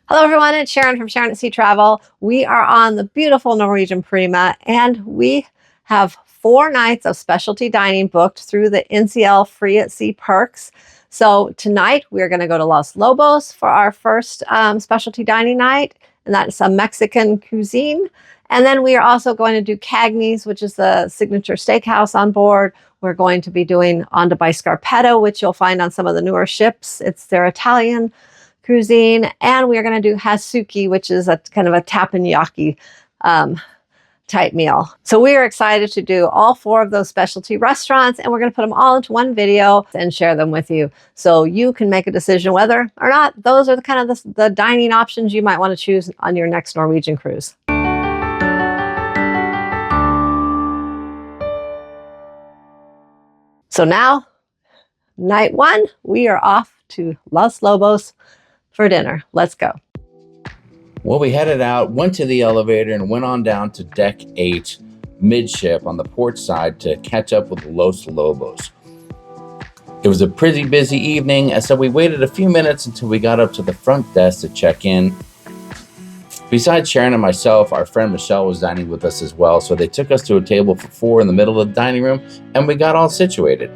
Hello everyone, it's Sharon from Sharonatsea Travel. We are on the beautiful Norwegian Prima and we have 4 nights of specialty dining booked through the NCL Free at Sea perks. So tonight we're going to go to Los Lobos for our first specialty dining night, and that's a Mexican cuisine. And then we are also going to do Kagney's, which is the signature steakhouse on board. We're going to be doing Onda by Scarpetta, which you'll find on some of the newer ships. It's their Italian cuisine, and we are going to do Hasuki, which is a kind of a teppanyaki type meal. So we are excited to do all 4 of those specialty restaurants, and we're going to put them all into one video and share them with you, so you can make a decision whether or not those are the kind of the dining options you might want to choose on your next Norwegian cruise. So now, night 1, we are off to Los Lobos for dinner. Let's go. Well, we headed out, went to the elevator, and went on down to deck 8 midship on the port side to catch up with Los Lobos. It was a pretty busy evening, and so we waited a few minutes until we got up to the front desk to check in. Besides Sharon and myself, our friend Michelle was dining with us as well, so they took us to a table for 4 in the middle of the dining room, and we got all situated.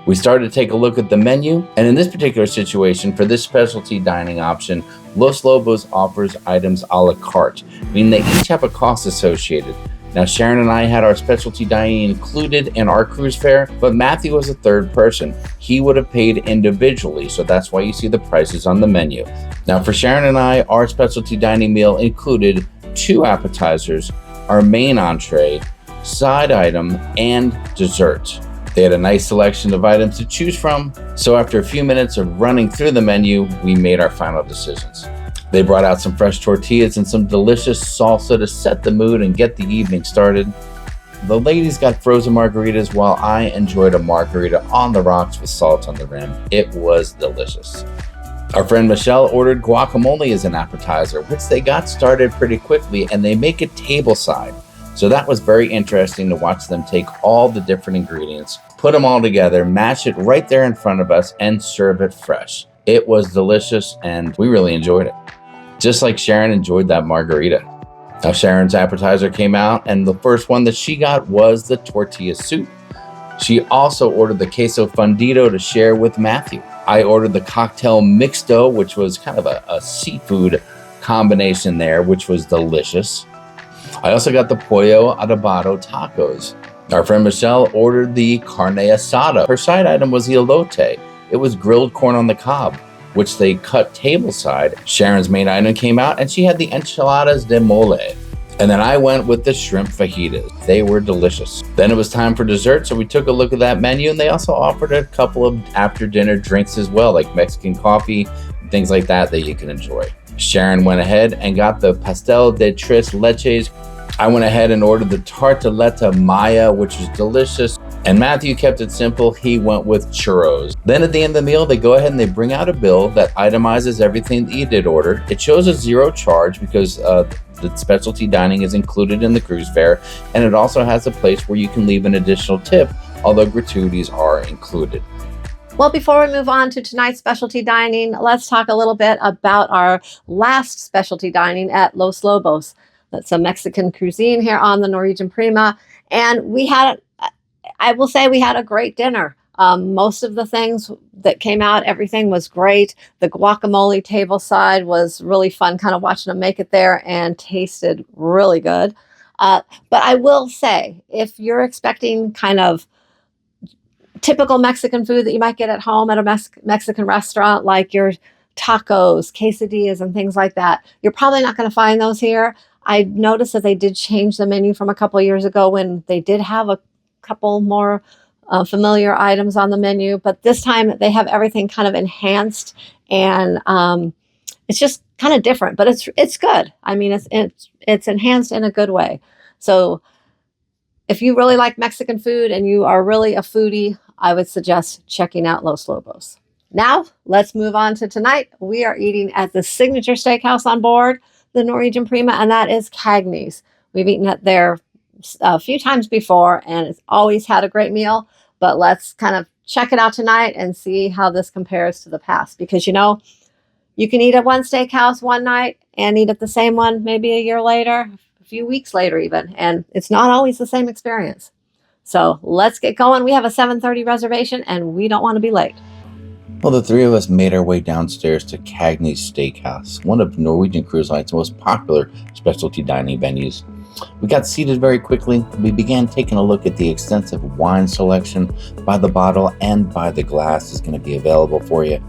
We started to take a look at the menu, and in this particular situation, for this specialty dining option, Los Lobos offers items a la carte, meaning they each have a cost associated. Now, Sharon and I had our specialty dining included in our cruise fare, but Matthew was a third person. He would have paid individually, so that's why you see the prices on the menu. Now, for Sharon and I, our specialty dining meal included 2 appetizers, our main entree, side item, and dessert. They had a nice selection of items to choose from, so after a few minutes of running through the menu, we made our final decisions. They brought out some fresh tortillas and some delicious salsa to set the mood and get the evening started. The ladies got frozen margaritas while I enjoyed a margarita on the rocks with salt on the rim. It was delicious. Our friend Michelle ordered guacamole as an appetizer, which they got started pretty quickly, and they make it tableside. So that was very interesting to watch them take all the different ingredients, put them all together, mash it right there in front of us, and serve it fresh. It was delicious, and we really enjoyed it. Just like Sharon enjoyed that margarita. Now Sharon's appetizer came out, and the first one that she got was the tortilla soup. She also ordered the queso fundido to share with Matthew. I ordered the cocktail mixto, which was kind of a seafood combination there, which was delicious. I also got the pollo adobado tacos. Our friend Michelle ordered the carne asada. Her side item was the elote. It was grilled corn on the cob, which they cut tableside. Sharon's main item came out, and she had the enchiladas de mole. And then I went with the shrimp fajitas. They were delicious. Then it was time for dessert, so we took a look at that menu, and they also offered a couple of after-dinner drinks as well, like Mexican coffee, and things like that you can enjoy. Sharon went ahead and got the pastel de tres leches. I went ahead and ordered the tartaleta maya, which was delicious. And Matthew kept it simple. He went with churros. Then at the end of the meal, they go ahead and they bring out a bill that itemizes everything that you did order. It shows a 0 charge because the specialty dining is included in the cruise fare. And it also has a place where you can leave an additional tip, although gratuities are included. Well, before we move on to tonight's specialty dining, let's talk a little bit about our last specialty dining at Los Lobos. That's a Mexican cuisine here on the Norwegian Prima. And we had, I will say, we had a great dinner. Most of the things that came out, everything was great. The guacamole table side was really fun, kind of watching them make it there, and tasted really good. But I will say, if you're expecting kind of typical Mexican food that you might get at home at a Mexican restaurant, like your tacos, quesadillas, and things like that, you're probably not going to find those here. I noticed that they did change the menu from a couple of years ago when they did have a couple more familiar items on the menu, but this time they have everything kind of enhanced, and it's just kind of different, but it's good. I mean, it's enhanced in a good way. So if you really like Mexican food and you are really a foodie, I would suggest checking out Los Lobos. Now let's move on to tonight. We are eating at the signature steakhouse on board the Norwegian Prima, and that is Kagney's. We've eaten at there a few times before, and it's always had a great meal, but let's kind of check it out tonight and see how this compares to the past, because you You can eat at one steakhouse one night and eat at the same one maybe a year later, a few weeks later even, and it's not always the same experience. So let's get going. We have a 7:30 reservation and we don't want to be late. Well, the three of us made our way downstairs to Kagney's Steakhouse, one of Norwegian Cruise Line's most popular specialty dining venues. We got seated very quickly. We began taking a look at the extensive wine selection by the bottle and by the glass is going to be available for you.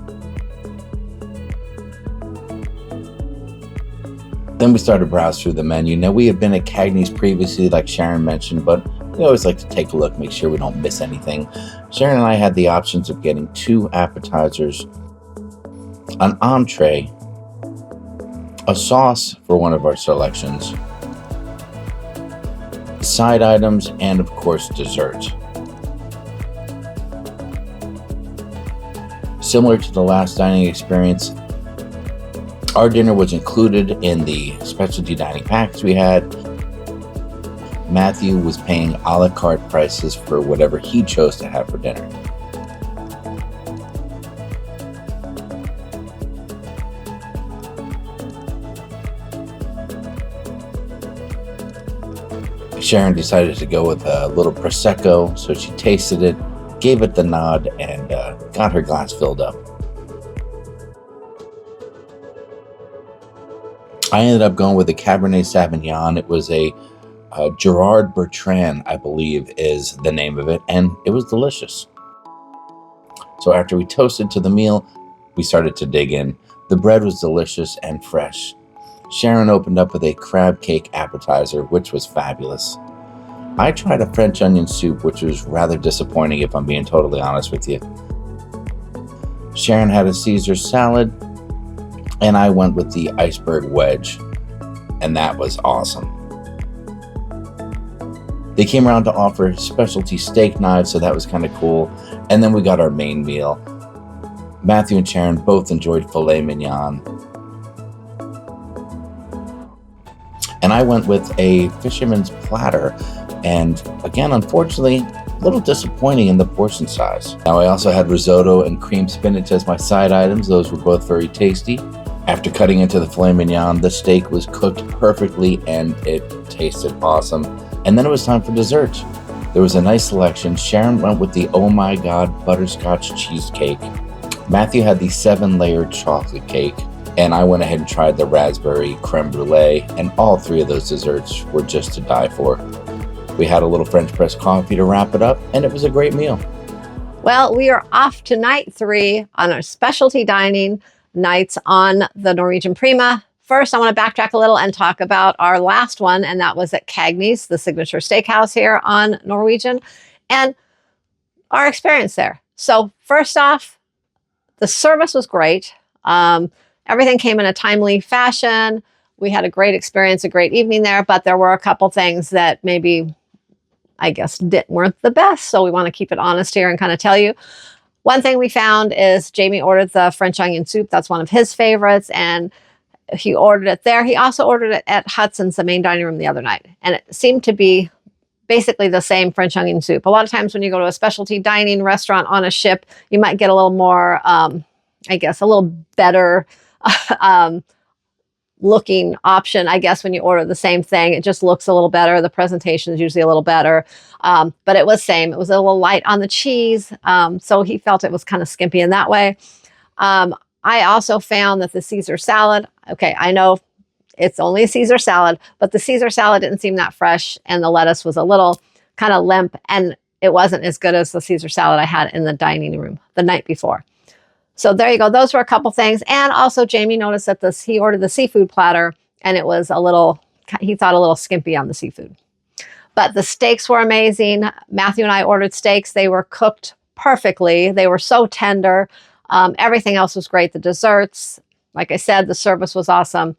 Then we started to browse through the menu. Now, we had been at Kagney's previously, like Sharon mentioned, but we always like to take a look, make sure we don't miss anything. Sharon and I had the options of getting 2 appetizers, an entree, a sauce for one of our selections, side items, and of course, dessert. Similar to the last dining experience, our dinner was included in the specialty dining package we had. Matthew was paying a la carte prices for whatever he chose to have for dinner. Sharon decided to go with a little Prosecco, so she tasted it, gave it the nod, and got her glass filled up. I ended up going with a Cabernet Sauvignon. It was a Gerard Bertrand, I believe is the name of it, and it was delicious. So after we toasted to the meal, we started to dig in. The bread was delicious and fresh. Sharon opened up with a crab cake appetizer, which was fabulous. I tried a French onion soup, which was rather disappointing if I'm being totally honest with you. Sharon had a Caesar salad, and I went with the iceberg wedge, and that was awesome. They came around to offer specialty steak knives, so that was kind of cool. And then we got our main meal. Matthew and Sharon both enjoyed filet mignon. And I went with a fisherman's platter. And again, unfortunately, a little disappointing in the portion size. Now, I also had risotto and cream spinach as my side items. Those were both very tasty. After cutting into the filet mignon, the steak was cooked perfectly and it tasted awesome. And then it was time for dessert. There was a nice selection. Sharon went with the Oh My God butterscotch cheesecake. Matthew had the 7-layered chocolate cake. And I went ahead and tried the raspberry creme brulee. And all 3 of those desserts were just to die for. We had a little French press coffee to wrap it up, and it was a great meal. Well, we are off to night 3 on our specialty dining nights on the Norwegian Prima. First, I want to backtrack a little and talk about our last one, and that was at Kagney's, the signature steakhouse here on Norwegian, and our experience there. So first off, the service was great. Everything came in a timely fashion. We had a great experience, a great evening there, but there were a couple things that maybe, I guess, weren't the best. So we want to keep it honest here and kind of tell you. One thing we found is Jamie ordered the French onion soup. That's one of his favorites, and he ordered it there. He also ordered it at Hudson's, the main dining room, the other night. And it seemed to be basically the same French onion soup. A lot of times when you go to a specialty dining restaurant on a ship, you might get a little more, I guess, a little better looking option, I guess, when you order the same thing. It just looks a little better. The presentation is usually a little better. But it was same. It was a little light on the cheese. So he felt it was kind of skimpy in that way. I also found that the Caesar salad, okay, I know it's only a Caesar salad, but the Caesar salad didn't seem that fresh, and the lettuce was a little kind of limp, and it wasn't as good as the Caesar salad I had in the dining room the night before. So there you go. Those were a couple things. And also Jamie noticed that he ordered the seafood platter, and it was he thought a little skimpy on the seafood. But the steaks were amazing. Matthew and I ordered steaks. They were cooked perfectly. They were so tender. Everything else was great. The desserts, like I said, the service was awesome.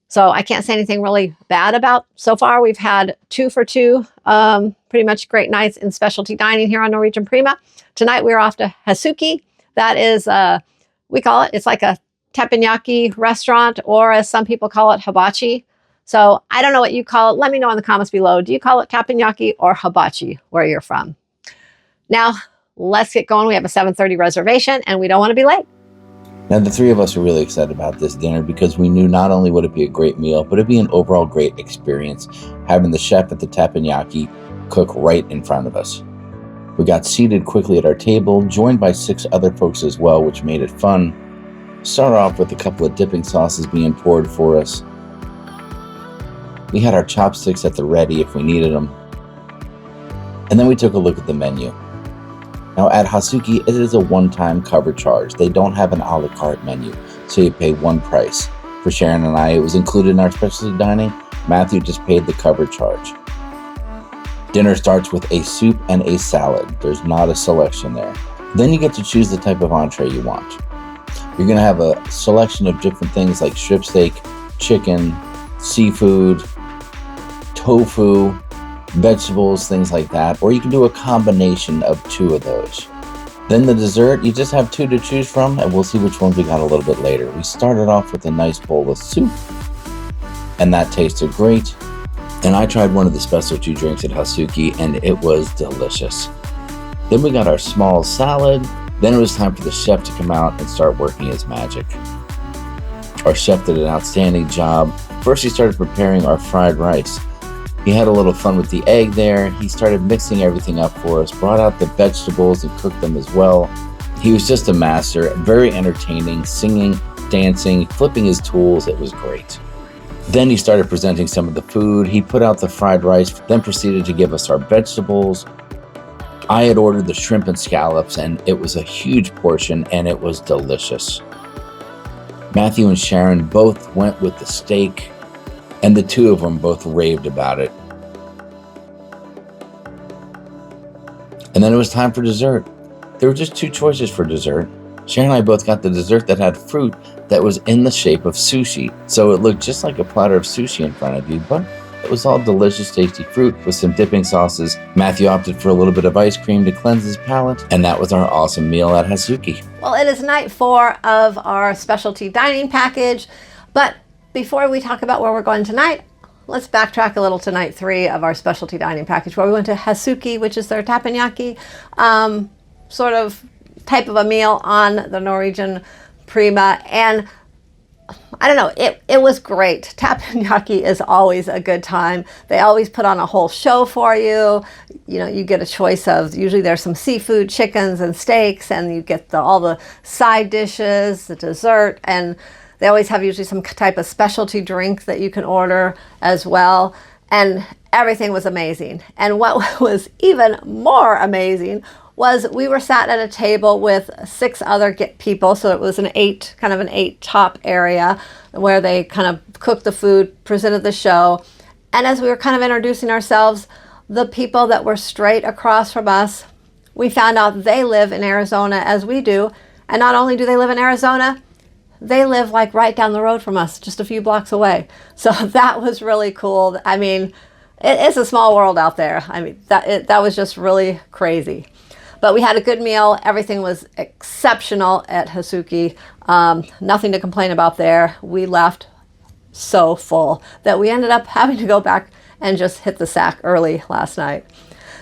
So I can't say anything really bad about so far. We've had 2 for 2, pretty much great nights in specialty dining here on Norwegian Prima. Tonight we're off to Hasuki. That is, we call it, it's like a teppanyaki restaurant, or as some people call it, hibachi. So I don't know what you call it. Let me know in the comments below. Do you call it teppanyaki or hibachi where you're from? Now, let's get going. We have a 7:30 reservation and we don't want to be late. Now, the three of us were really excited about this dinner because we knew not only would it be a great meal, but it'd be an overall great experience having the chef at the teppanyaki cook right in front of us. We got seated quickly at our table, joined by 6 other folks as well, which made it fun. Started off with a couple of dipping sauces being poured for us. We had our chopsticks at the ready if we needed them. And then we took a look at the menu. Now at Hasuki, it is a one-time cover charge. They don't have an a la carte menu, so you pay one price. For Sharon and I, it was included in our specialty dining. Matthew just paid the cover charge. Dinner starts with a soup and a salad. There's not a selection there. Then you get to choose the type of entree you want. You're gonna have a selection of different things like strip steak, chicken, seafood, tofu, vegetables, things like that, or you can do a combination of 2 of those. Then the dessert, you just have 2 to choose from, and we'll see which ones we got a little bit later. We started off with a nice bowl of soup, and that tasted great. And I tried one of the specialty drinks at Hasuki, and it was delicious. Then we got our small salad. Then it was time for the chef to come out and start working his magic. Our chef did an outstanding job. First, he started preparing our fried rice. He had a little fun with the egg there. He started mixing everything up for us, brought out the vegetables and cooked them as well. He was just a master, very entertaining, singing, dancing, flipping his tools. It was great. Then he started presenting some of the food. He put out the fried rice, then proceeded to give us our vegetables. I had ordered the shrimp and scallops, and it was a huge portion, and it was delicious. Matthew and Sharon both went with the steak, and the 2 of them both raved about it. And then it was time for dessert. There were just 2 choices for dessert. Sharon and I both got the dessert that had fruit that was in the shape of sushi. So it looked just like a platter of sushi in front of you, but it was all delicious, tasty fruit with some dipping sauces. Matthew opted for a little bit of ice cream to cleanse his palate, and that was our awesome meal at Hasuki. Well, it is night 4 of our specialty dining package, but before we talk about where we're going tonight, let's backtrack a little to night 3 of our specialty dining package, where we went to Hasuki, which is their teppanyaki sort of type of a meal on the Norwegian Prima. And I don't know, it was great. Teppanyaki is always a good time. They always put on a whole show for you. You know, you get a choice of, usually there's some seafood, chickens and steaks, and you get all the side dishes, the dessert, and they always have usually some type of specialty drink that you can order as well. And everything was amazing. And what was even more amazing was we were sat at a table with 6 other people. So it was an 8 top area where they kind of cooked the food, presented the show. And as we were kind of introducing ourselves, the people that were straight across from us, we found out they live in Arizona as we do. And not only do they live in Arizona, they live like right down the road from us, just a few blocks away. So that was really cool. I mean, it's a small world out there. I mean, that was just really crazy. But we had a good meal. Everything was exceptional at Hasuki. Nothing to complain about there. We left so full that we ended up having to go back and just hit the sack early last night.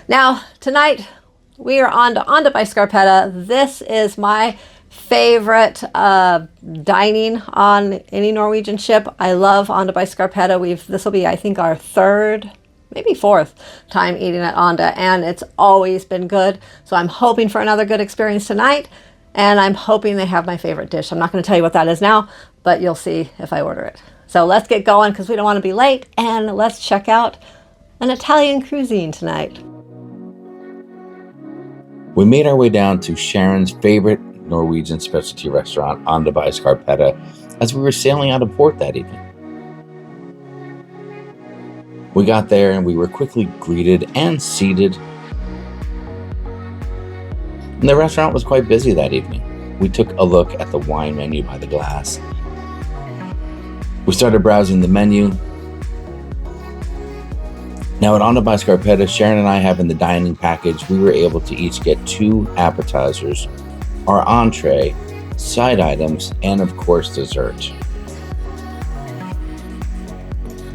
Now, tonight, we are on to Onda by Scarpetta. This is my favorite dining on any Norwegian ship. I love Onda by Scarpetta. This will be, I think, our 3rd, maybe 4th time eating at Onda, and it's always been good. So I'm hoping for another good experience tonight, and I'm hoping they have my favorite dish. I'm not going to tell you what that is now, but you'll see if I order it. So let's get going because we don't want to be late, and let's check out an Italian cuisine tonight. We made our way down to Sharon's favorite Norwegian specialty restaurant, Onda by Scarpetta, as we were sailing out of port that evening. We got there and we were quickly greeted and seated. And the restaurant was quite busy that evening. We took a look at the wine menu by the glass. We started browsing the menu. Now at Onda by Scarpetta, Sharon and I having the dining package, we were able to each get 2 appetizers, our entree, side items, and of course dessert.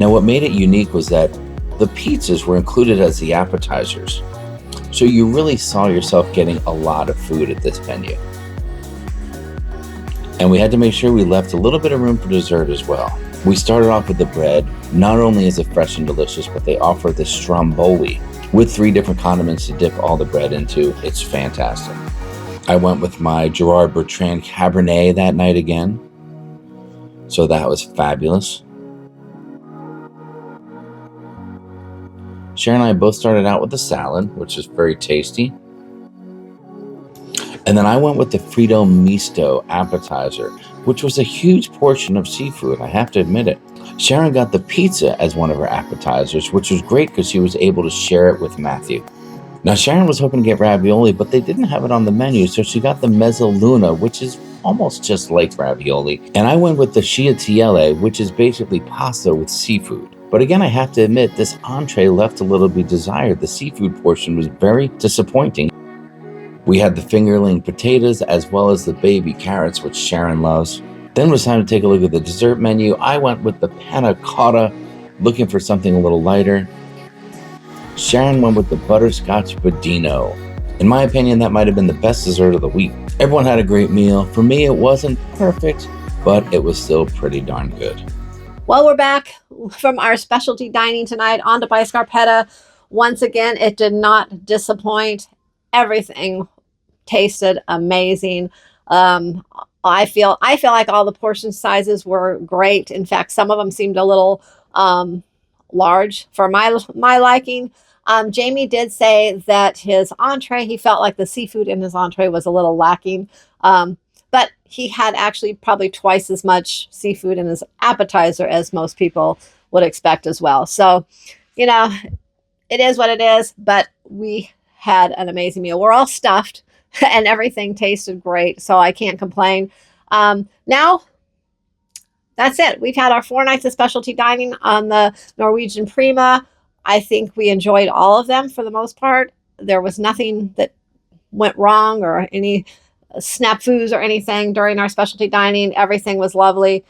Now what made it unique was that the pizzas were included as the appetizers. So you really saw yourself getting a lot of food at this menu. And we had to make sure we left a little bit of room for dessert as well. We started off with the bread. Not only is it fresh and delicious, but they offer this stromboli with 3 different condiments to dip all the bread into. It's fantastic. I went with my Gerard Bertrand Cabernet that night again. So that was fabulous. Sharon and I both started out with the salad, which is very tasty. And then I went with the Frito Misto appetizer, which was a huge portion of seafood, I have to admit it. Sharon got the pizza as one of her appetizers, which was great because she was able to share it with Matthew. Now, Sharon was hoping to get ravioli, but they didn't have it on the menu, so she got the mezzaluna, which is almost just like ravioli. And I went with the sciatielle, which is basically pasta with seafood. But again, I have to admit, this entree left a little to be desired. The seafood portion was very disappointing. We had the fingerling potatoes as well as the baby carrots, which Sharon loves. Then it was time to take a look at the dessert menu. I went with the panna cotta, looking for something a little lighter. Sharon went with the butterscotch budino. In my opinion, that might have been the best dessert of the week. Everyone had a great meal. For me, it wasn't perfect, but it was still pretty darn good. Well, we're back from our specialty dining tonight, Onda by Scarpetta. Once again, it did not disappoint. Everything tasted amazing. I feel like all the portion sizes were great. In fact, some of them seemed a little large for my liking. Jamie did say that his entree, he felt like the seafood in his entree was a little lacking. But he had actually probably twice as much seafood in his appetizer as most people would expect as well. So, you know, it is what it is, but we had an amazing meal. We're all stuffed and everything tasted great, so I can't complain. Now, that's it. We've had our 4 nights of specialty dining on the Norwegian Prima. I think we enjoyed all of them for the most part. There was nothing that went wrong or any snafus or anything during our specialty dining. Everything was lovely.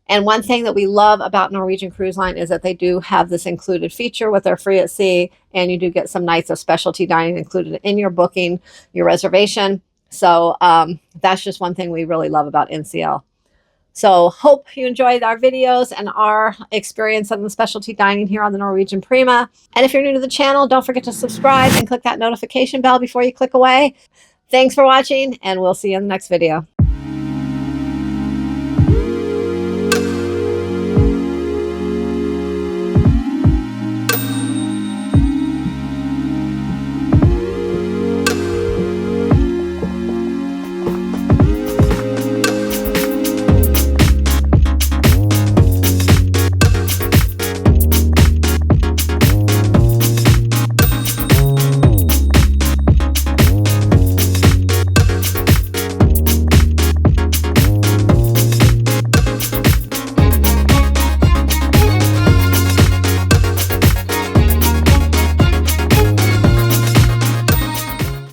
And one thing that we love about Norwegian Cruise Line is that they do have this included feature with their free at sea, and you do get some nights of specialty dining included in your booking, your reservation. So that's just one thing we really love about NCL. So hope you enjoyed our videos and our experience on the specialty dining here on the Norwegian Prima. And if you're new to the channel, don't forget to subscribe and click that notification bell before you click away. Thanks for watching, and we'll see you in the next video.